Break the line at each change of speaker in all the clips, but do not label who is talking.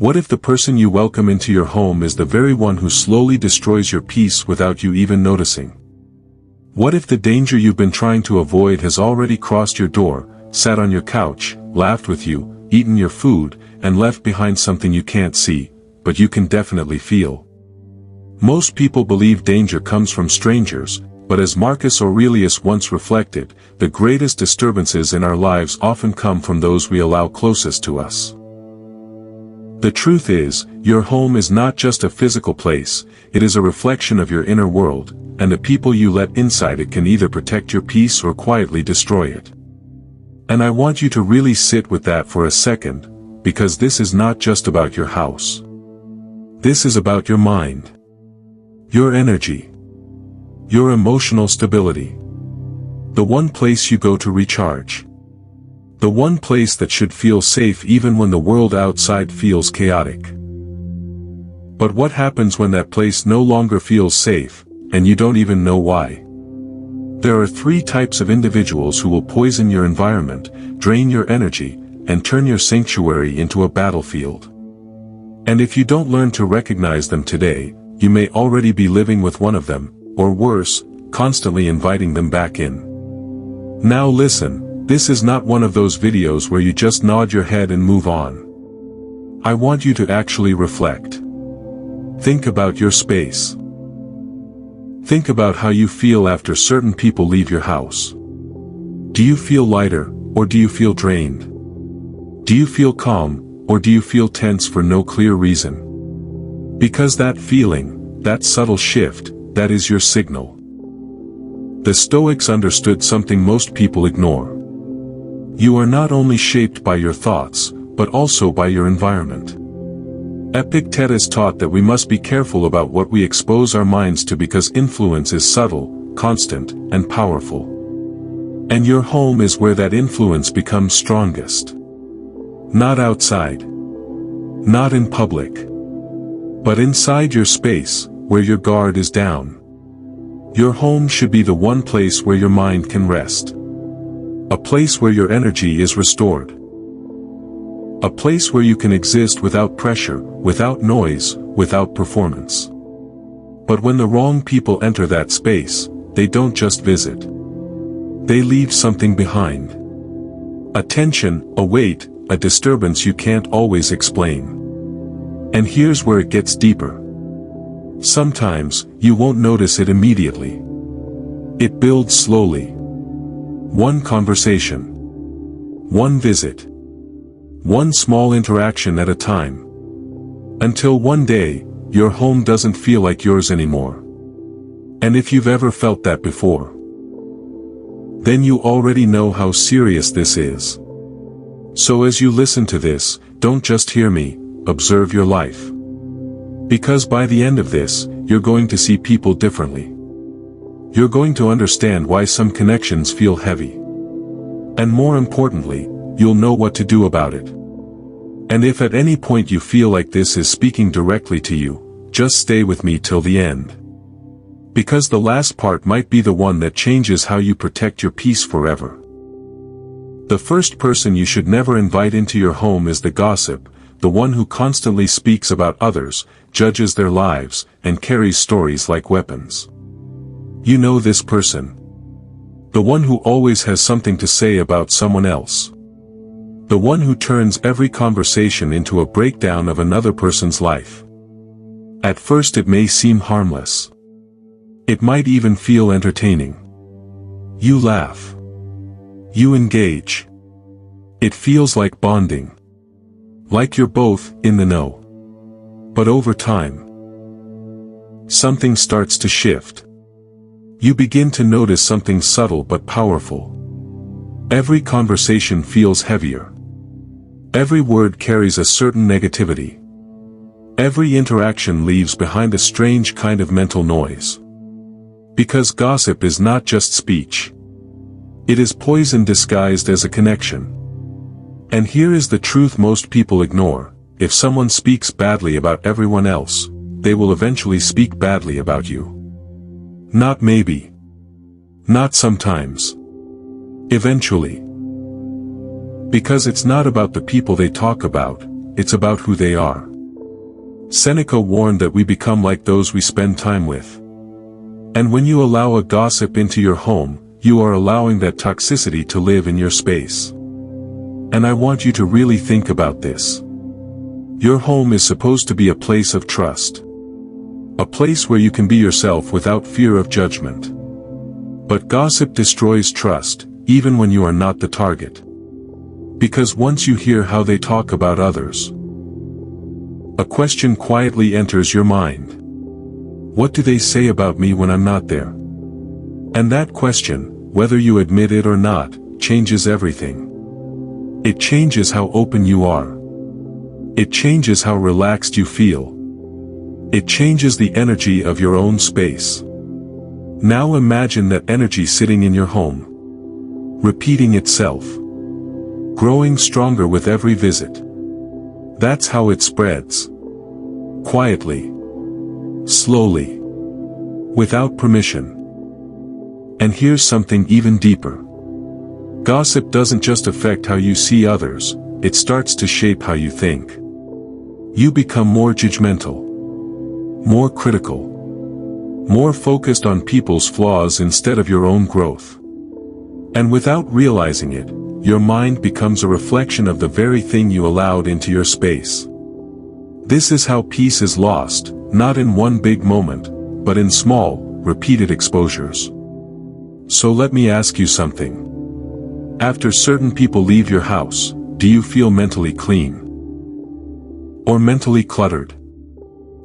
What if the person you welcome into your home is the very one who slowly destroys your peace without you even noticing? What if the danger you've been trying to avoid has already crossed your door, sat on your couch, laughed with you, eaten your food, and left behind something you can't see, but you can definitely feel? Most people believe danger comes from strangers, but as Marcus Aurelius once reflected, the greatest disturbances in our lives often come from those we allow closest to us. The truth is, your home is not just a physical place, it is a reflection of your inner world, and the people you let inside it can either protect your peace or quietly destroy it. And I want you to really sit with that for a second, because this is not just about your house. This is about your mind, your energy, your emotional stability. The one place you go to recharge. The one place that should feel safe even when the world outside feels chaotic. But what happens when that place no longer feels safe, and you don't even know why? There are 3 types of individuals who will poison your environment, drain your energy, and turn your sanctuary into a battlefield. And if you don't learn to recognize them today, you may already be living with one of them, or worse, constantly inviting them back in. Now listen. This is not one of those videos where you just nod your head and move on. I want you to actually reflect. Think about your space. Think about how you feel after certain people leave your house. Do you feel lighter, or do you feel drained? Do you feel calm, or do you feel tense for no clear reason? Because that feeling, that subtle shift, that is your signal. The Stoics understood something most people ignore. You are not only shaped by your thoughts, but also by your environment. Epictetus taught that we must be careful about what we expose our minds to because influence is subtle, constant, and powerful. And your home is where that influence becomes strongest. Not outside. Not in public. But inside your space, where your guard is down. Your home should be the one place where your mind can rest. A place where your energy is restored. A place where you can exist without pressure, without noise, without performance. But when the wrong people enter that space, they don't just visit. They leave something behind. A tension, a weight, a disturbance you can't always explain. And here's where it gets deeper. Sometimes, you won't notice it immediately. It builds slowly. One conversation. One visit. One small interaction at a time. Until one day, your home doesn't feel like yours anymore. And if you've ever felt that before, then you already know how serious this is. So as you listen to this, don't just hear me, observe your life. Because by the end of this, you're going to see people differently. You're going to understand why some connections feel heavy. And more importantly, you'll know what to do about it. And if at any point you feel like this is speaking directly to you, just stay with me till the end. Because the last part might be the one that changes how you protect your peace forever. The first person you should never invite into your home is the gossip, the one who constantly speaks about others, judges their lives, and carries stories like weapons. You know this person. The one who always has something to say about someone else. The one who turns every conversation into a breakdown of another person's life. At first it may seem harmless. It might even feel entertaining. You laugh. You engage. It feels like bonding. Like you're both in the know. But over time, something starts to shift. You begin to notice something subtle but powerful. Every conversation feels heavier. Every word carries a certain negativity. Every interaction leaves behind a strange kind of mental noise. Because gossip is not just speech. It is poison disguised as a connection. And here is the truth most people ignore: if someone speaks badly about everyone else, they will eventually speak badly about you. Not maybe. Not sometimes. Eventually. Because it's not about the people they talk about, it's about who they are. Seneca warned that we become like those we spend time with. And when you allow a gossip into your home, you are allowing that toxicity to live in your space. And I want you to really think about this. Your home is supposed to be a place of trust. A place where you can be yourself without fear of judgment. But gossip destroys trust, even when you are not the target. Because once you hear how they talk about others, a question quietly enters your mind. What do they say about me when I'm not there? And that question, whether you admit it or not, changes everything. It changes how open you are. It changes how relaxed you feel. It changes the energy of your own space. Now imagine that energy sitting in your home, repeating itself, growing stronger with every visit. That's how it spreads. Quietly. Slowly. Without permission. And here's something even deeper. Gossip doesn't just affect how you see others, it starts to shape how you think. You become more judgmental, more critical, more focused on people's flaws instead of your own growth. And without realizing it, your mind becomes a reflection of the very thing you allowed into your space. This is how peace is lost, not in one big moment, but in small, repeated exposures. So let me ask you something. After certain people leave your house, do you feel mentally clean? Or mentally cluttered?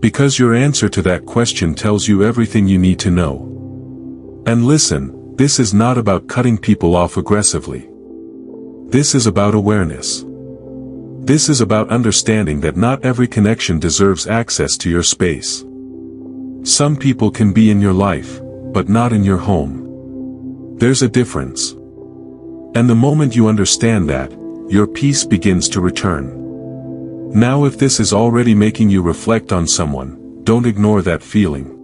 Because your answer to that question tells you everything you need to know. And listen, this is not about cutting people off aggressively. This is about awareness. This is about understanding that not every connection deserves access to your space. Some people can be in your life, but not in your home. There's a difference. And the moment you understand that, your peace begins to return. Now if this is already making you reflect on someone, don't ignore that feeling.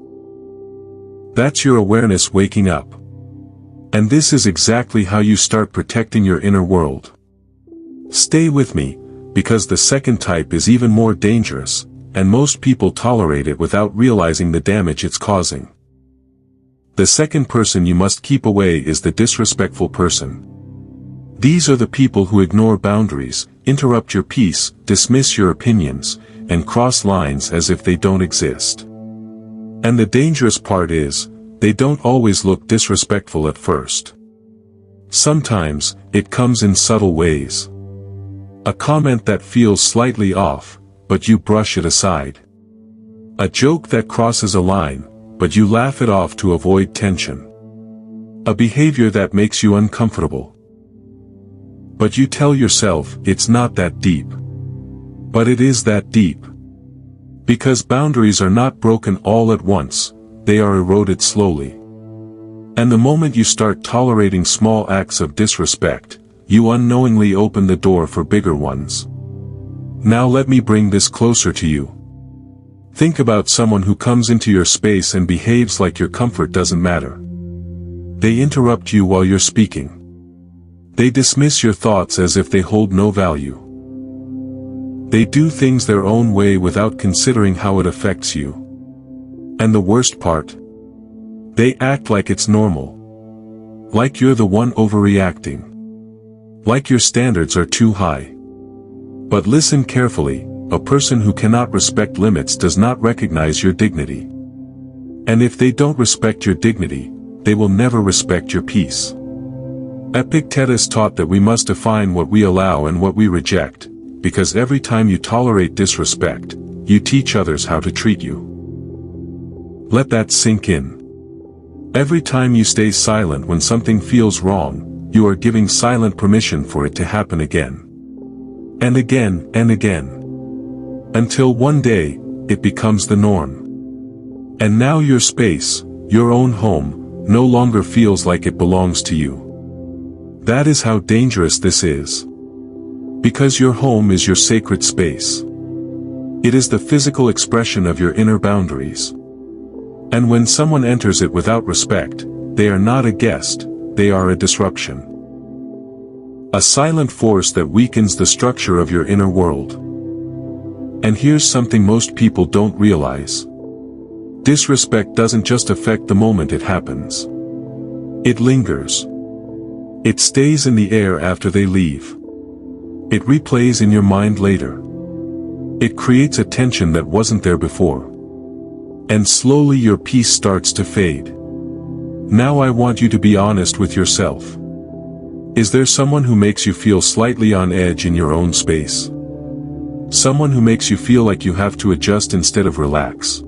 That's your awareness waking up. And this is exactly how you start protecting your inner world. Stay with me, because the second type is even more dangerous, and most people tolerate it without realizing the damage it's causing. The second person you must keep away is the disrespectful person. These are the people who ignore boundaries, interrupt your peace, dismiss your opinions, and cross lines as if they don't exist. And the dangerous part is, they don't always look disrespectful at first. Sometimes, it comes in subtle ways. A comment that feels slightly off, but you brush it aside. A joke that crosses a line, but you laugh it off to avoid tension. A behavior that makes you uncomfortable. But you tell yourself, it's not that deep. But it is that deep. Because boundaries are not broken all at once, they are eroded slowly. And the moment you start tolerating small acts of disrespect, you unknowingly open the door for bigger ones. Now let me bring this closer to you. Think about someone who comes into your space and behaves like your comfort doesn't matter. They interrupt you while you're speaking. They dismiss your thoughts as if they hold no value. They do things their own way without considering how it affects you. And the worst part? They act like it's normal. Like you're the one overreacting. Like your standards are too high. But listen carefully, a person who cannot respect limits does not recognize your dignity. And if they don't respect your dignity, they will never respect your peace. Epictetus taught that we must define what we allow and what we reject, because every time you tolerate disrespect, you teach others how to treat you. Let that sink in. Every time you stay silent when something feels wrong, you are giving silent permission for it to happen again. And again and again. Until one day, it becomes the norm. And now your space, your own home, no longer feels like it belongs to you. That is how dangerous this is. Because your home is your sacred space. It is the physical expression of your inner boundaries. And when someone enters it without respect, they are not a guest, they are a disruption. A silent force that weakens the structure of your inner world. And here's something most people don't realize. Disrespect doesn't just affect the moment it happens. It lingers. It stays in the air after they leave. It replays in your mind later. It creates a tension that wasn't there before. And slowly your peace starts to fade. Now I want you to be honest with yourself. Is there someone who makes you feel slightly on edge in your own space? Someone who makes you feel like you have to adjust instead of relax?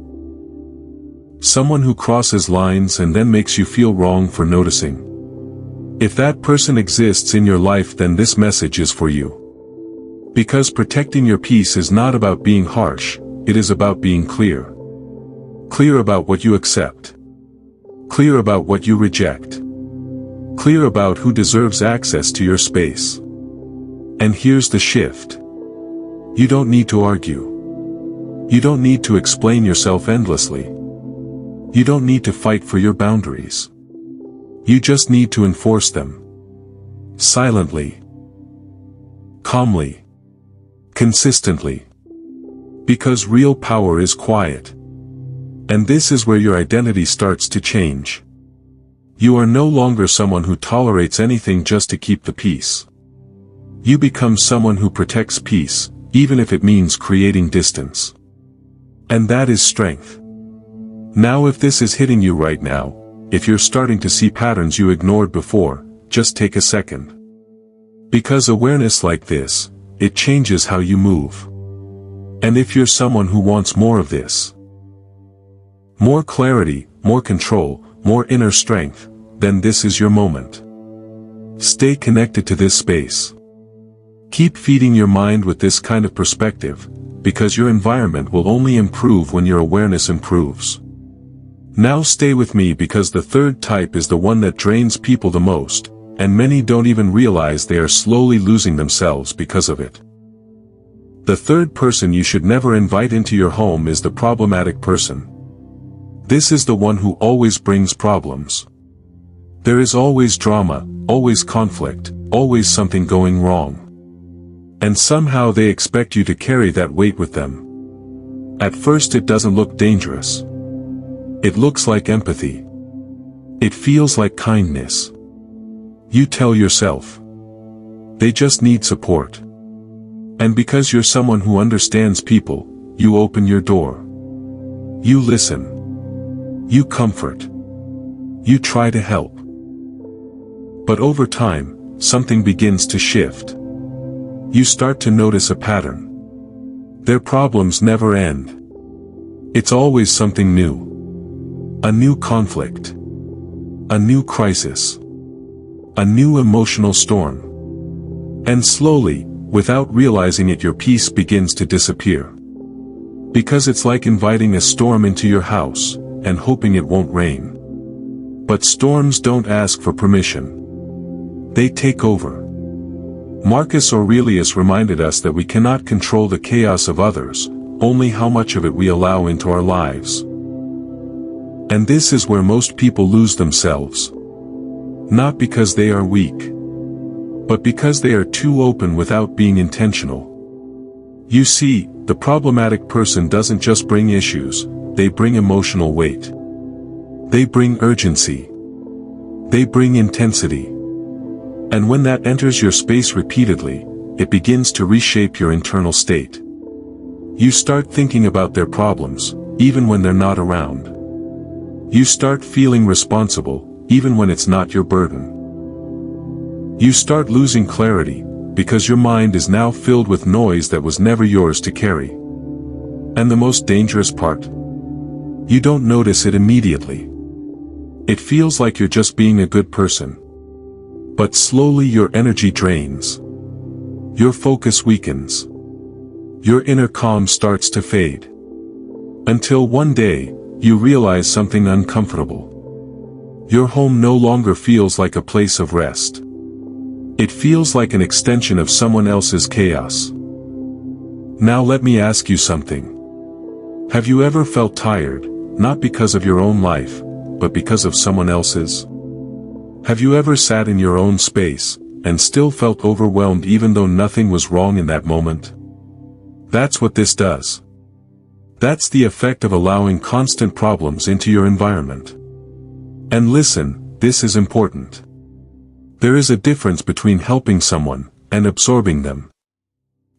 Someone who crosses lines and then makes you feel wrong for noticing? If that person exists in your life, then this message is for you. Because protecting your peace is not about being harsh, it is about being clear. Clear about what you accept. Clear about what you reject. Clear about who deserves access to your space. And here's the shift. You don't need to argue. You don't need to explain yourself endlessly. You don't need to fight for your boundaries. You just need to enforce them. Silently. Calmly. Consistently. Because real power is quiet. And this is where your identity starts to change. You are no longer someone who tolerates anything just to keep the peace. You become someone who protects peace, even if it means creating distance. And that is strength. Now, if this is hitting you right now, if you're starting to see patterns you ignored before, just take a second. Because awareness like this, it changes how you move. And if you're someone who wants more of this, more clarity, more control, more inner strength, then this is your moment. Stay connected to this space. Keep feeding your mind with this kind of perspective, because your environment will only improve when your awareness improves. Now stay with me, because the third type is the one that drains people the most, and many don't even realize they are slowly losing themselves because of it. The third person you should never invite into your home is the problematic person. This is the one who always brings problems. There is always drama, always conflict, always something going wrong. And somehow they expect you to carry that weight with them. At first it doesn't look dangerous. It looks like empathy. It feels like kindness. You tell yourself, they just need support. And because you're someone who understands people, you open your door. You listen. You comfort. You try to help. But over time, something begins to shift. You start to notice a pattern. Their problems never end. It's always something new. A new conflict. A new crisis. A new emotional storm. And slowly, without realizing it, your peace begins to disappear. Because it's like inviting a storm into your house, and hoping it won't rain. But storms don't ask for permission. They take over. Marcus Aurelius reminded us that we cannot control the chaos of others, only how much of it we allow into our lives. And this is where most people lose themselves. Not because they are weak, but because they are too open without being intentional. You see, the problematic person doesn't just bring issues, they bring emotional weight. They bring urgency. They bring intensity. And when that enters your space repeatedly, it begins to reshape your internal state. You start thinking about their problems, even when they're not around. You start feeling responsible, even when it's not your burden. You start losing clarity, because your mind is now filled with noise that was never yours to carry. And the most dangerous part? You don't notice it immediately. It feels like you're just being a good person. But slowly your energy drains. Your focus weakens. Your inner calm starts to fade. Until one day, you realize something uncomfortable. Your home no longer feels like a place of rest. It feels like an extension of someone else's chaos. Now let me ask you something. Have you ever felt tired, not because of your own life, but because of someone else's? Have you ever sat in your own space, and still felt overwhelmed even though nothing was wrong in that moment? That's what this does. That's the effect of allowing constant problems into your environment. And listen, this is important. There is a difference between helping someone and absorbing them.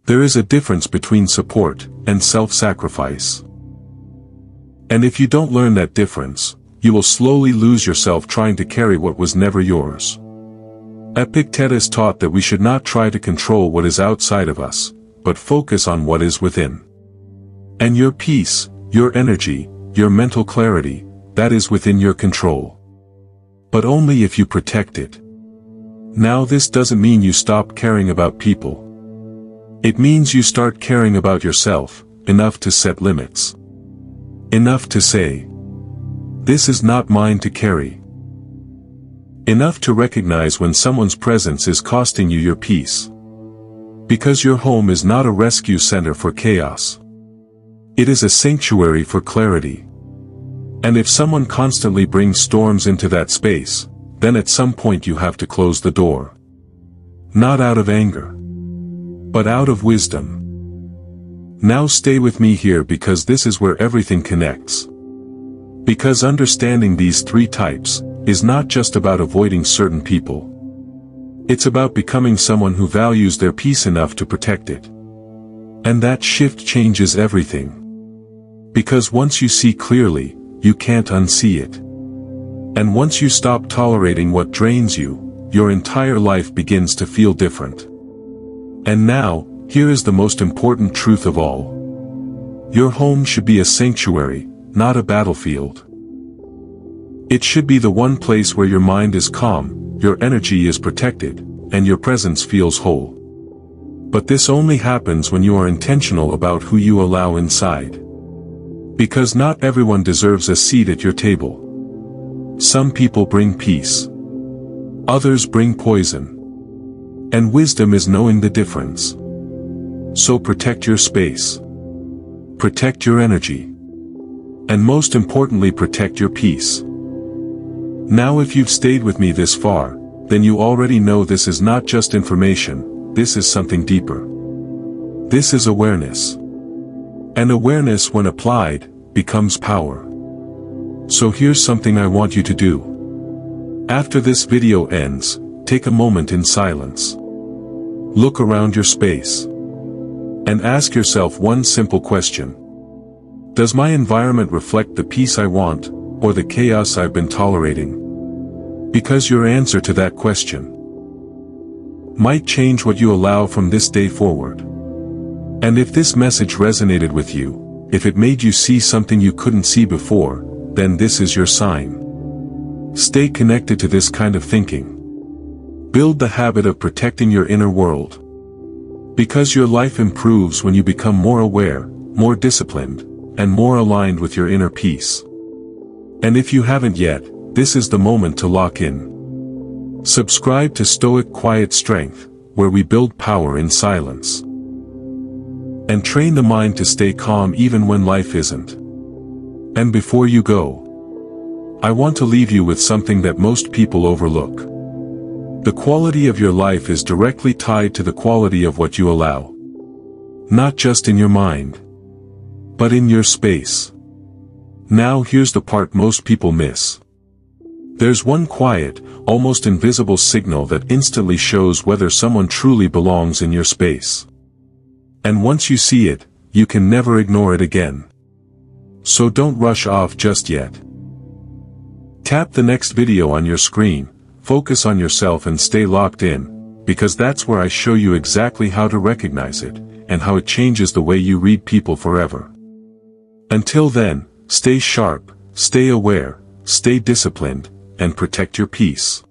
There is a difference between support and self-sacrifice. And if you don't learn that difference, you will slowly lose yourself trying to carry what was never yours. Epictetus taught that we should not try to control what is outside of us, but focus on what is within. And your peace, your energy, your mental clarity, that is within your control. But only if you protect it. Now this doesn't mean you stop caring about people. It means you start caring about yourself, enough to set limits. Enough to say, this is not mine to carry. Enough to recognize when someone's presence is costing you your peace. Because your home is not a rescue center for chaos. It is a sanctuary for clarity. And if someone constantly brings storms into that space, then at some point you have to close the door. Not out of anger, but out of wisdom. Now stay with me here because this is where everything connects. Because understanding these three types is not just about avoiding certain people. It's about becoming someone who values their peace enough to protect it. And that shift changes everything. Because once you see clearly, you can't unsee it. And once you stop tolerating what drains you, your entire life begins to feel different. And now, here is the most important truth of all. Your home should be a sanctuary, not a battlefield. It should be the one place where your mind is calm, your energy is protected, and your presence feels whole. But this only happens when you are intentional about who you allow inside. Because not everyone deserves a seat at your table. Some people bring peace. Others bring poison. And wisdom is knowing the difference. So protect your space. Protect your energy. And most importantly, protect your peace. Now if you've stayed with me this far, then you already know this is not just information, this is something deeper. This is awareness. And awareness, when applied, becomes power. So here's something I want you to do. After this video ends, take a moment in silence. Look around your space. And ask yourself one simple question. Does my environment reflect the peace I want, or the chaos I've been tolerating? Because your answer to that question might change what you allow from this day forward. And if this message resonated with you, if it made you see something you couldn't see before, then this is your sign. Stay connected to this kind of thinking. Build the habit of protecting your inner world. Because your life improves when you become more aware, more disciplined, and more aligned with your inner peace. And if you haven't yet, this is the moment to lock in. Subscribe to Stoic Quiet Strength, where we build power in silence. And train the mind to stay calm even when life isn't. And before you go, I want to leave you with something that most people overlook. The quality of your life is directly tied to the quality of what you allow. Not just in your mind, but in your space. Now here's the part most people miss. There's one quiet, almost invisible signal that instantly shows whether someone truly belongs in your space. And once you see it, you can never ignore it again. So don't rush off just yet. Tap the next video on your screen, focus on yourself and stay locked in, because that's where I show you exactly how to recognize it, and how it changes the way you read people forever. Until then, stay sharp, stay aware, stay disciplined, and protect your peace.